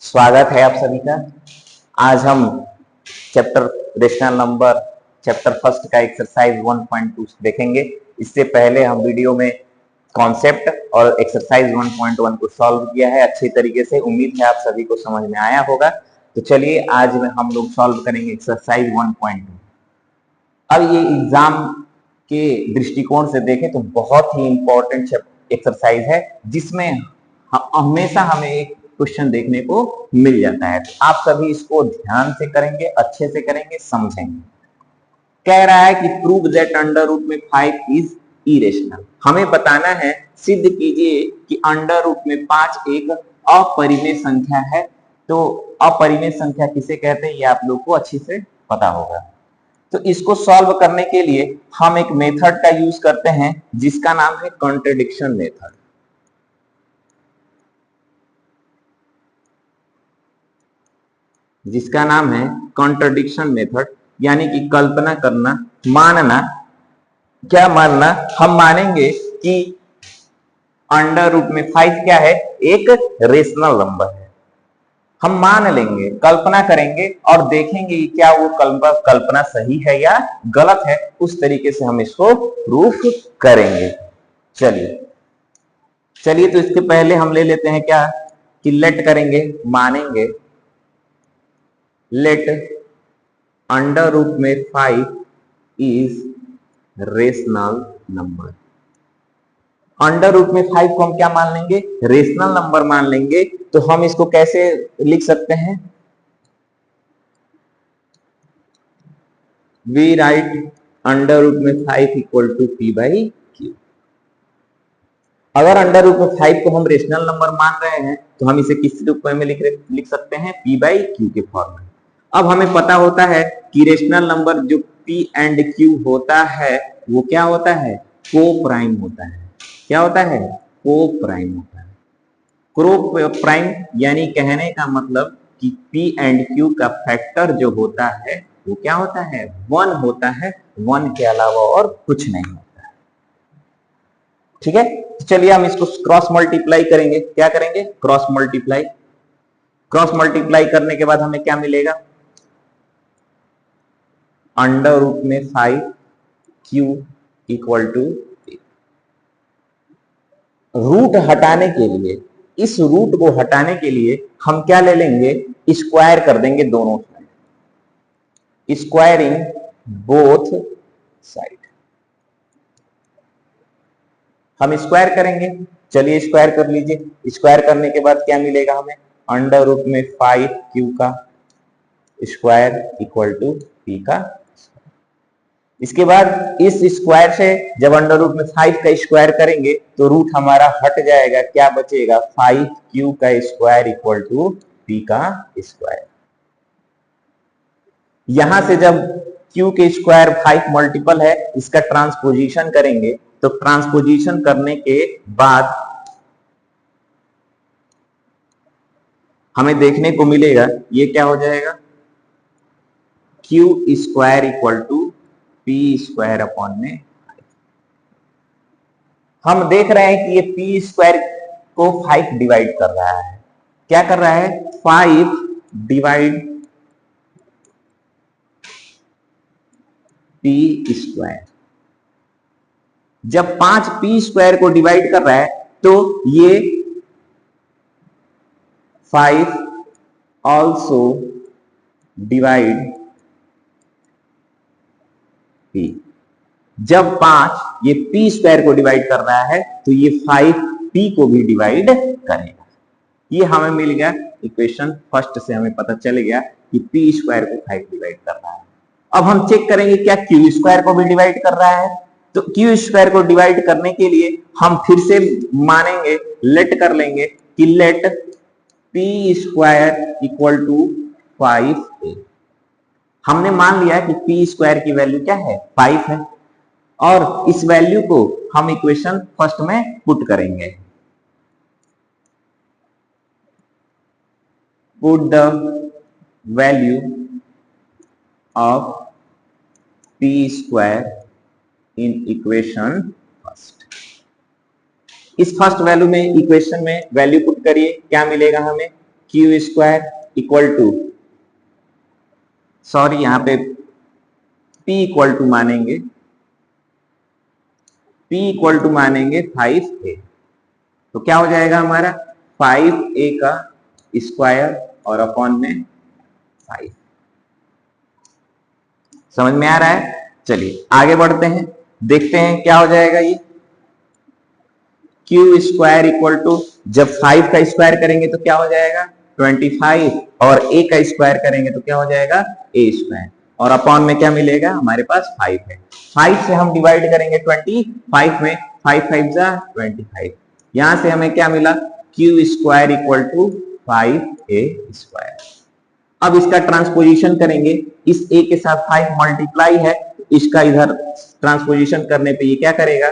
स्वागत है आप सभी का। आज हम chapter rational number chapter first का एक्सरसाइज 1.2 देखेंगे। इससे पहले हम वीडियो में कॉन्सेप्ट और एक्सरसाइज 1.1 को सॉल्व किया है अच्छी तरीके से। उम्मीद है आप सभी को समझ में आया होगा। तो चलिए आज में हम लोग सॉल्व करेंगे एक्सरसाइज 1.2। अब ये एग्जाम के दृष्टिकोण से देखें तो बहुत ही इंपॉर्टेंट एक्सरसाइज है, जिसमें हमेशा हमें एक क्वेश्चन देखने को मिल जाता है। तो आप सभी इसको ध्यान से करेंगे, अच्छे से करेंगे, समझेंगे। कह रहा है कि प्रूव दैट अंडर रूट में 5 इज इरेशनल। हमें बताना है, सिद्ध कीजिए कि अंडर रूट में 5 एक अपरिमेय संख्या है। तो अपरिमेय संख्या किसे कहते हैं ये आप लोग को अच्छे से पता होगा। तो इसको सॉल्व करने के लिए हम एक मेथड का यूज करते हैं जिसका नाम है कॉन्ट्रडिक्शन मेथड। जिसका नाम है कॉन्ट्रडिक्शन मेथड, यानी कि कल्पना करना, मानना। क्या मानना? हम मानेंगे कि अंडर रूट में 5 क्या है? एक रेशनल नंबर है। हम मान लेंगे, कल्पना करेंगे और देखेंगे कि क्या वो कल्पना सही है या गलत है। उस तरीके से हम इसको प्रूफ करेंगे। चलिए तो इसके पहले हम ले लेते हैं क्या कि लेट करेंगे, मानेंगे लेट अंडर रूट में 5 is rational number. Under root में 5 को हम क्या मान लेंगे? रेशनल नंबर मान लेंगे। तो हम इसको कैसे लिख सकते हैं? वी राइट अंडर रूट में 5 equal to P by Q. अगर अंडर रूट में 5 को हम रेशनल नंबर मान रहे हैं तो हम इसे किस रूप में लिख सकते हैं? पी बाई क्यू के फॉर्म में। अब हमें पता होता है कि रेशनल नंबर जो पी एंड क्यू होता है वो क्या होता है? को प्राइम होता है। क्या होता है? को प्राइम होता है। को प्राइम यानी कहने का मतलब कि पी एंड क्यू का फैक्टर जो होता है वो क्या होता है? 1 होता है। 1 के अलावा और कुछ नहीं होता है। ठीक है, तो चलिए हम इसको क्रॉस मल्टीप्लाई करेंगे। क्या करेंगे? Cross multiply. क्रॉस मल्टीप्लाई करने के बाद हमें क्या मिलेगा? अंडर रूट में 5 क्यू इक्वल टू, रूट हटाने के लिए, इस रूट को हटाने के लिए हम क्या ले लेंगे? स्क्वायर कर देंगे दोनों साइड। Squaring both side. हम स्क्वायर करेंगे। चलिए स्क्वायर कर लीजिए। स्क्वायर करने के बाद क्या मिलेगा हमें? अंडर रूट में 5 क्यू का स्क्वायर इक्वल टू पी का। इसके बाद इस स्क्वायर से जब अंडर रूट में 5 का स्क्वायर करेंगे तो रूट हमारा हट जाएगा। क्या बचेगा? 5 क्यू का स्क्वायर इक्वल टू पी का स्क्वायर। यहां से जब क्यू के स्क्वायर 5 मल्टीपल है, इसका ट्रांसपोजिशन करेंगे तो ट्रांसपोजिशन करने के बाद हमें देखने को मिलेगा ये क्या हो जाएगा? Q square equal to P square upon में। हम देख रहे हैं कि ये पी स्क्वायर को 5 डिवाइड कर रहा है। क्या कर रहा है? 5 डिवाइड पी स्क्वायर। जब 5 पी स्क्वायर को डिवाइड कर रहा है तो ये 5 ऑल्सो डिवाइड पी। जब 5 ये पी स्क्वायर को डिवाइड कर रहा है तो ये 5 पी को भी डिवाइड करेगा। ये हमें मिल गया इक्वेशन फर्स्ट से। हमें पता चल गया कि पी स्क्वायर को 5 डिवाइड कर रहा है। अब हम चेक करेंगे क्या क्यू स्क्वायर को भी डिवाइड कर रहा है। तो क्यू स्क्वायर को डिवाइड करने के लिए हम फिर से मानेंगे, लेट कर लेंगे कि let P square equal to 5a। हमने मान लिया कि पी स्क्वायर की वैल्यू क्या है? 5 है। और इस वैल्यू को हम इक्वेशन फर्स्ट में पुट करेंगे। Put the value of P square in equation first. इस फर्स्ट वैल्यू में इक्वेशन में वैल्यू पुट करिए। क्या मिलेगा हमें? Q square equal to, sorry यहां पे p इक्वल टू मानेंगे, p इक्वल टू मानेंगे 5a, तो क्या हो जाएगा हमारा 5a का स्क्वायर और अपॉन में 5। समझ में आ रहा है? चलिए आगे बढ़ते हैं, देखते हैं क्या हो जाएगा ये। क्यू स्क्वायर इक्वल टू, जब 5 का स्क्वायर करेंगे तो क्या हो जाएगा 25, और a का स्क्वायर करेंगे तो क्या हो जाएगा a स्क्वायर, और अपॉन में क्या मिलेगा हमारे पास 5 है। 5 से हम डिवाइड करेंगे 25 में, 5 5 जा 25, यहां से हमें क्या मिला Q square equal to 5a square. अब इसका ट्रांसपोजिशन करेंगे, इस a के साथ 5 मल्टीप्लाई है, इसका इधर ट्रांसपोजिशन करने पे ये क्या करेगा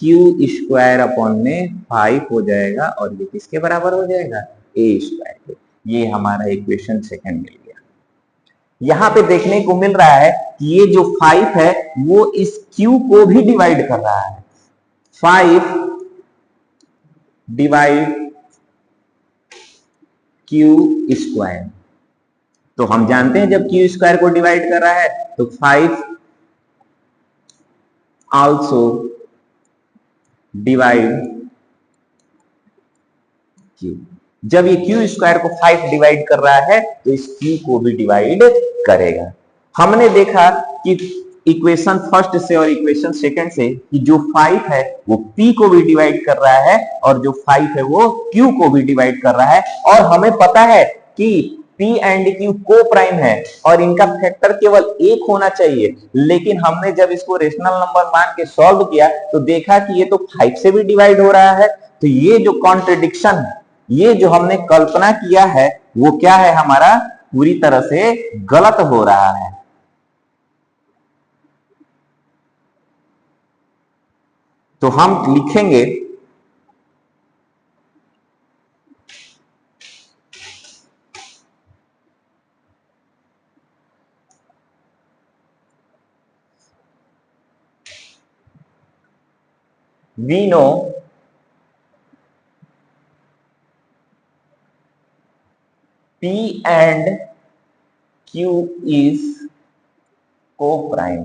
क्यू स्क्वायर अपॉन में 5 हो जाएगा, और ये किसके बराबर हो जाएगा a स्क्वायर के। ये हमारा इक्वेशन सेकंड मिल गया। यहां पे देखने को मिल रहा है कि ये जो 5 है वो इस q को भी डिवाइड कर रहा है, 5 डिवाइड क्यू स्क्वायर। तो हम जानते हैं जब क्यू स्क्वायर को डिवाइड कर रहा है तो 5 आल्सो डिवाइड क्यू। जब ये क्यू स्क्वायर को 5 डिवाइड कर रहा है तो इस क्यू को भी डिवाइड करेगा। हमने देखा कि इक्वेशन फर्स्ट से और इक्वेशन सेकंड से कि जो 5 है वो p को भी डिवाइड कर रहा है, और जो 5 है वो q को भी डिवाइड कर रहा है, और हमें पता है कि p एंड q को प्राइम है और इनका फैक्टर केवल 1 होना चाहिए। लेकिन हमने जब इसको रेशनल नंबर मान के सॉल्व किया तो देखा कि ये तो 5 से भी डिवाइड हो रहा है। तो ये जो कॉन्ट्रडिक्शन है, ये जो हमने कल्पना किया है वो क्या है हमारा पूरी तरह से गलत हो रहा है। तो हम लिखेंगे we know p and q is co-prime।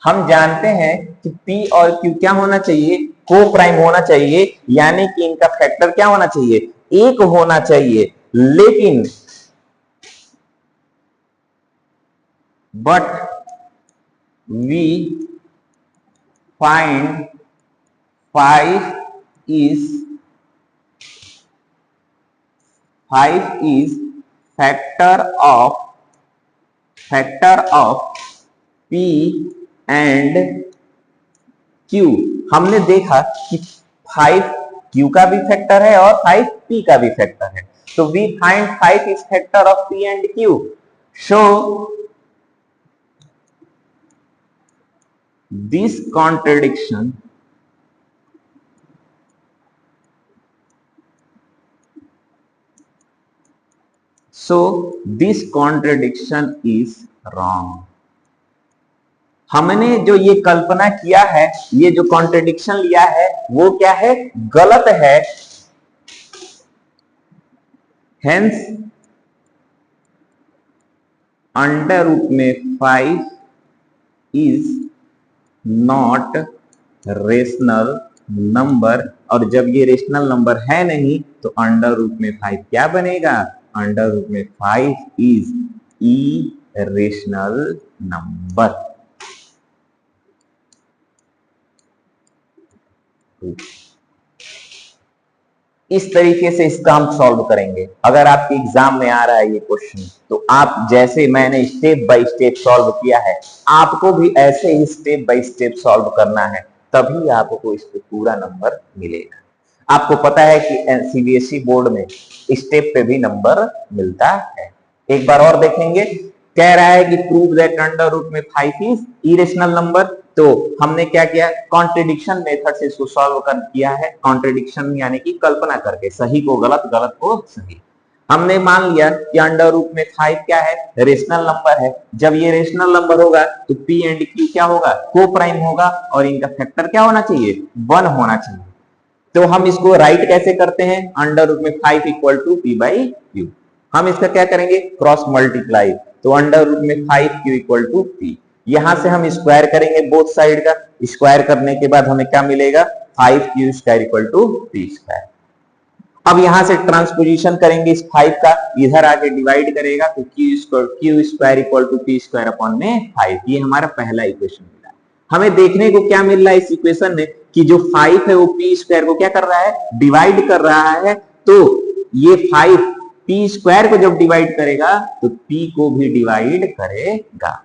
हम जानते हैं कि p और q क्या होना चाहिए को प्राइम होना चाहिए, यानी कि इनका फैक्टर क्या होना चाहिए 1 होना चाहिए। लेकिन but we find 5 is factor of p and q। हमने देखा कि 5 q का भी फैक्टर है और 5 p का भी फैक्टर है, तो we find 5 is factor of p and q। So this contradiction is wrong। हमने जो ये कल्पना किया है, ये जो कॉन्ट्रडिक्शन लिया है वो क्या है गलत है। हेंस अंडर रूट में 5 इज नॉट रेशनल नंबर, और जब ये रेशनल नंबर है नहीं तो अंडर रूट में 5 क्या बनेगा अंडर रूट में 5 इज इरेशनल नंबर। इस तरीके से इसका हम सॉल्व करेंगे। अगर आपके एग्जाम में आ रहा है ये क्वेश्चन तो आप जैसे मैंने स्टेप बाय स्टेप सॉल्व किया है आपको भी ऐसे ही स्टेप बाय स्टेप सॉल्व करना है, तभी आपको इस पे पूरा नंबर मिलेगा। आपको पता है कि सीबीएसई बोर्ड में स्टेप पे भी नंबर मिलता है। एक बार और देखेंगे, कह रहा है कि प्रूव दैट अंडर रूट में 5 इज इरेशनल नंबर। तो हमने क्या किया कॉन्ट्रडिक्शन मेथड से इसको सॉल्व कर किया है। कॉन्ट्रडिक्शन यानी कि कल्पना करके, सही को गलत गलत को सही। हमने मान लिया कि अंडर रूट में 5 क्या है रेशनल नंबर है। जब ये रेशनल नंबर होगा तो p एंड q क्या होगा को प्राइम होगा, और इनका फैक्टर क्या होना चाहिए 1 होना चाहिए। तो हम इसको राइट कैसे करते हैं, अंडर रूट में 5 equal to P by Q. हम इसका क्या करेंगे, क्रॉस मल्टीप्लाई, तो अंडर रूट में 5 क्यू इक्वल टू पी। यहां से हम स्क्वायर करेंगे बोथ साइड का, स्क्वायर करने के बाद हमें क्या मिलेगा, 5 Q square equal to P square. अब यहां से ट्रांसपोजिशन करेंगे इस 5 का, इधर आके डिवाइड करेगा तो Q square equal to P square upon में 5। ये हमारा पहला इक्वेशन मिला। हमें देखने को क्या मिल रहा है इस इक्वेशन में कि जो 5 है वो पी स्क्वायर को क्या कर रहा है, डिवाइड कर रहा है। तो ये 5 पी स्क्वायर को जब डिवाइड करेगा तो पी को भी डिवाइड करेगा।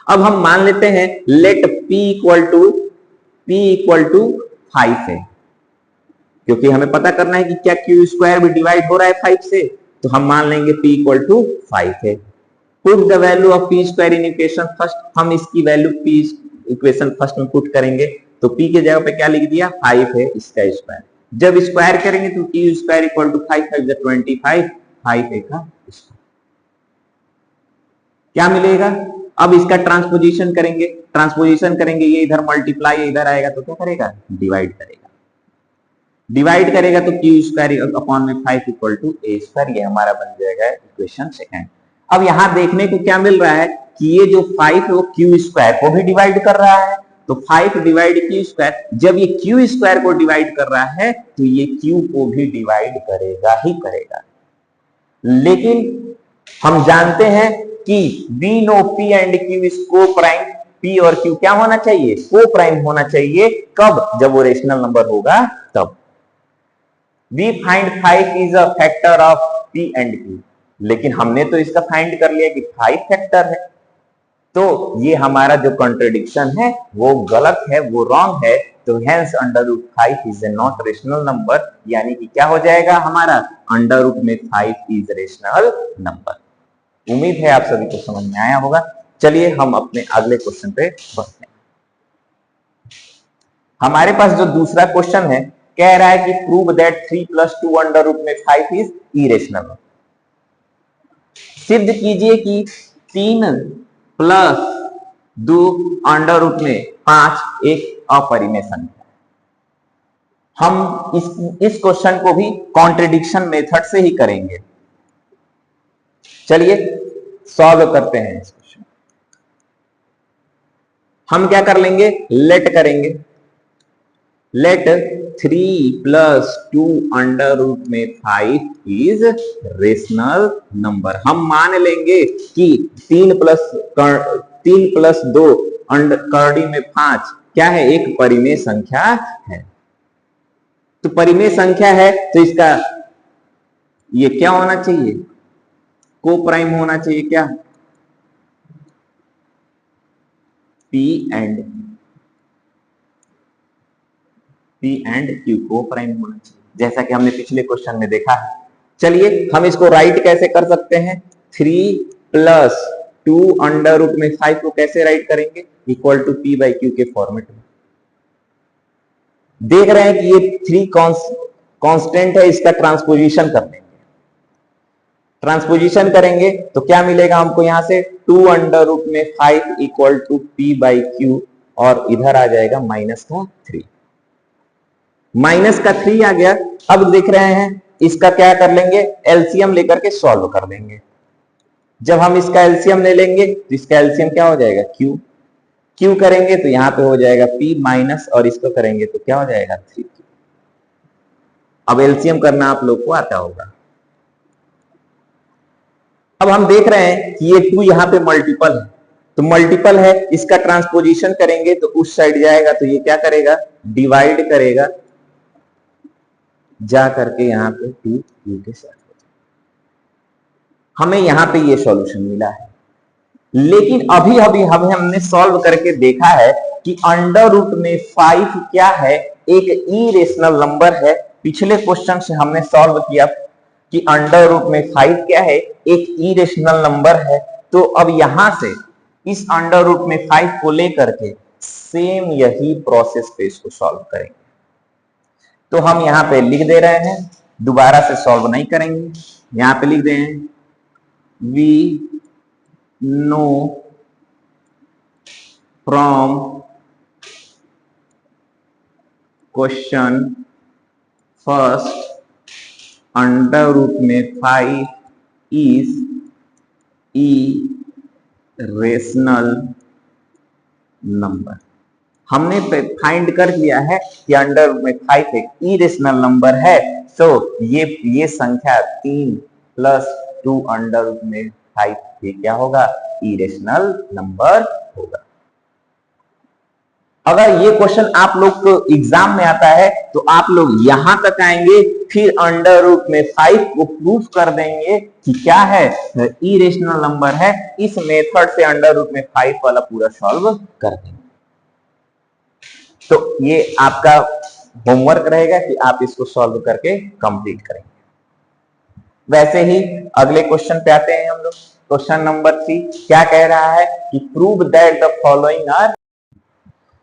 अब हम मान लेते हैं लेट p इक्वल टू 5 है, क्योंकि हमें पता करना है कि क्या क्यू स्क्वायर भी डिवाइड हो रहा है 5 से, तो हम मान लेंगे p इक्वल टू 5 है। Put the value of p square in equation first, हम इसकी वैल्यू p इक्वेशन फर्स्ट में पुट करेंगे, तो p के जगह पे क्या लिख दिया, 5 है इसका स्क्वायर। जब स्क्वायर करेंगे तो q स्क्वायर इक्वल टू 5 5 25, 5 है का स्क्वायर, क्या मिलेगा। अब इसका ट्रांसपोजिशन करेंगे, ये इधर मल्टीप्लाई इधर आएगा तो क्या करेगा, डिवाइड करेगा। डिवाइड करेगा तो क्यू स्क्वायर अपॉन में 5 इक्वल टू ए स्क्वायर, ये हमारा बन जाएगा इक्वेशन सेकंड। अब यहां देखने को क्या मिल रहा है कि ये जो 5 है वो क्यू स्क्वायर को भी डिवाइड कर रहा है, तो 5 डिवाइड क्यू स्क्वायर, जब ये क्यू स्क्वायर को डिवाइड कर रहा है तो ये क्यू को भी डिवाइड करेगा ही करेगा। लेकिन हम जानते हैं कि we know P and Q is coprime, P और क्यू क्या होना चाहिए, को प्राइम होना चाहिए। कब, जब वो रेशनल नंबर होगा तब। We find 5 is a factor of P and Q, लेकिन हमने तो इसका फाइंड कर लिया कि 5 फैक्टर है, तो ये हमारा जो कॉन्ट्रडिक्शन है वो गलत है, वो रॉन्ग है। तो hence under root 5 is a not rational number, यानी कि क्या हो जाएगा हमारा, अंडर रूट में 5 इज रेशनल नंबर। उम्मीद है आप सभी को समझ में आया होगा। चलिए हम अपने अगले क्वेश्चन पे बढ़ते हैं। हमारे पास जो दूसरा क्वेश्चन है, कह रहा है कि प्रूव दैट 3 + 2 अंडर रूट में 5 इज इरेशनल। सिद्ध कीजिए कि 3 + 2 अंडर रूट में 5 एक अपरिमेय संख्या। हम इस क्वेश्चन को भी कॉन्ट्रडिक्शन मेथड से ही करेंगे। चलिए सॉल्व करते हैं इस क्वेश्चन। हम क्या कर लेंगे, लेट करेंगे, लेट 3 + 2 अंडर रूट में 5 इज रेशनल नंबर। हम मान लेंगे कि 3 + 2 करड़ी में 5 क्या है, एक परिमेय संख्या है। तो परिमेय संख्या है तो इसका ये क्या होना चाहिए, को प्राइम होना चाहिए, क्या, P एंड Q को प्राइम होना चाहिए, जैसा कि हमने पिछले क्वेश्चन में देखा है। चलिए हम इसको राइट कैसे कर सकते हैं, 3 + 2 अंडर रूट में 5 को कैसे राइट करेंगे, इक्वल टू P/Q के फॉर्मेट में। देख रहे हैं कि ये 3 कांस्टेंट है, इसका ट्रांसपोजिशन कर लेंगे। ट्रांसपोजिशन करेंगे तो क्या मिलेगा हमको, यहां से 2 अंडर रूट में 5 इक्वल टू P/Q, और इधर आ जाएगा -3, -3 आ गया। अब देख रहे हैं इसका क्या कर लेंगे, एलसीएम लेकर के सॉल्व कर लेंगे। जब हम इसका एलसीएम ले लेंगे तो इसका एलसीएम क्या हो जाएगा, क्यू करेंगे तो यहां पे हो जाएगा P माइनस, और इसको करेंगे तो क्या हो जाएगा 3Q। अब एलसीएम करना आप लोग को आता होगा। अब हम देख रहे हैं कि ये 2 यहां पे मल्टीपल है, तो मल्टीपल है, इसका ट्रांसपोजिशन करेंगे तो उस साइड जाएगा, तो ये क्या करेगा, डिवाइड करेगा, जा करके यहां पे 2 के साथ। हमें यहां पे ये सॉल्यूशन मिला है। लेकिन अभी अभी हमने सॉल्व करके देखा है कि अंडर रूट में 5 क्या है, एक इरेशनल नंबर है। पिछले क्वेश्चन से हमने सॉल्व किया कि अंडर रूट में 5 क्या है, एक इरेशनल नंबर है। तो अब यहां से इस अंडर रूट में 5 को लेकर के सेम यही प्रोसेस पे इसको सॉल्व करेंगे। तो हम यहां पे लिख दे रहे हैं, दोबारा से सॉल्व नहीं करेंगे, यहां पे लिख दे रहे हैं we know from question first under root में 5 इज इरेशनल नंबर। हमने फाइंड कर लिया है कि अंडर रूट में 5 एक इरेशनल नंबर है। सो ये संख्या 3 प्लस 2 अंडर रूट में 5 ये क्या होगा? इरेशनल नंबर होगा। अगर ये क्वेश्चन आप लोग को एग्जाम में आता है तो आप लोग यहां तक आएंगे, फिर अंडर रूट में 5 को प्रूफ कर देंगे कि क्या है? इरेशनल नंबर है। इस मेथड से अंडर रूट में 5 वाला पूरा सॉल्व कर देंगे। तो ये आपका होमवर्क रहेगा कि आप इसको सॉल्व करके कंप्लीट करेंगे। वैसे ही अगले क्वेश्चन पे आते हैं हम लोग। क्वेश्चन नंबर 3 क्या कह रहा है कि prove that the following are.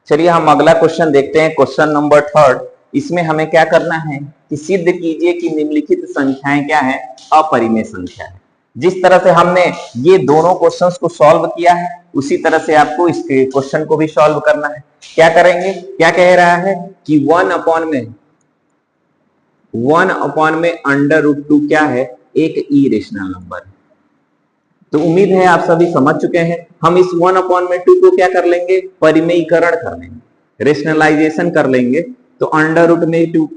चलिए हम अगला क्वेश्चन देखते हैं, क्वेश्चन नंबर 3। इसमें हमें क्या करना है कि सिद्ध कीजिए कि निम्नलिखित संख्याएं क्या है? अपरिमेय संख्या है। जिस तरह से हमने ये दोनों क्वेश्चंस को सॉल्व किया है उसी तरह से आपको इस क्वेश्चन को भी सॉल्व करना है। क्या करेंगे? क्या कह रहा है कि 1/में अंडर रूट 2 क्या है? एक इरेशनल नंबर है। तो उम्मीद है आप सभी समझ चुके हैं। हम इस 1/2 को क्या कर लेंगे? परिमेयीकरण कर लेंगे, रेशनलाइजेशन कर लेंगे। तो अंडर रूट में 2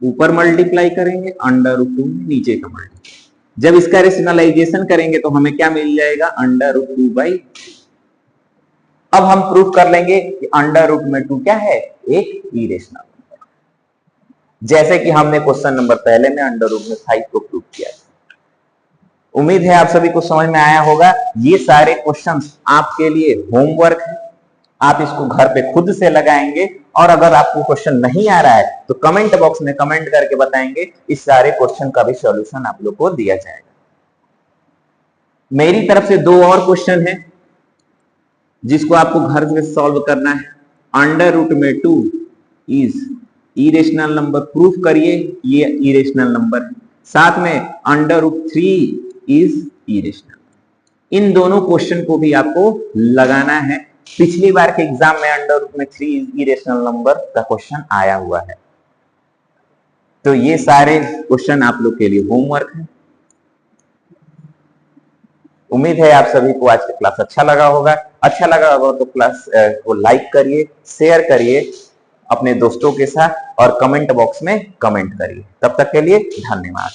ऊपर मल्टीप्लाई करेंगे, अंडर रूट 2 में नीचे का मल्टीप्लाई। जब इसका रेशनलाइजेशन करेंगे तो हमें क्या मिल जाएगा? Under root 2/2। अब हम प्रूफ कर लेंगे कि अंडर रूट में 2 क्या है? एक इरेशनल नंबर। जैसे कि हमने क्वेश्चन नंबर पहले में अंडर रूट में 5 को प्रूफ किया। उम्मीद है आप सभी को समझ में आया होगा। ये सारे क्वेश्चंस आपके लिए होमवर्क है, आप इसको घर पे खुद से लगाएंगे। और अगर आपको क्वेश्चन नहीं आ रहा है तो कमेंट बॉक्स में कमेंट करके बताएंगे, इस सारे क्वेश्चन का भी सॉल्यूशन आप लोग को दिया जाएगा। मेरी तरफ से 2 और क्वेश्चन है जिसको आपको घर में सॉल्व करना है। अंडर रूट में 2 इज इरेशनल नंबर, प्रूफ करिए ये इरेशनल नंबर है। साथ में अंडर रूट 3 इज इरेशनल। इन दोनों क्वेश्चन को भी आपको लगाना है। पिछली बार के एग्जाम में अंडर रूट में 3 इज इरेशनल नंबर का क्वेश्चन आया हुआ है। तो ये सारे क्वेश्चन आप लोग के लिए होमवर्क है। उम्मीद है आप सभी को आज का क्लास अच्छा लगा होगा। अच्छा लगा होगा तो क्लास को लाइक करिए, शेयर करिए अपने दोस्तों के साथ और कमेंट बॉक्स में कमेंट करिए। तब तक के लिए धन्यवाद।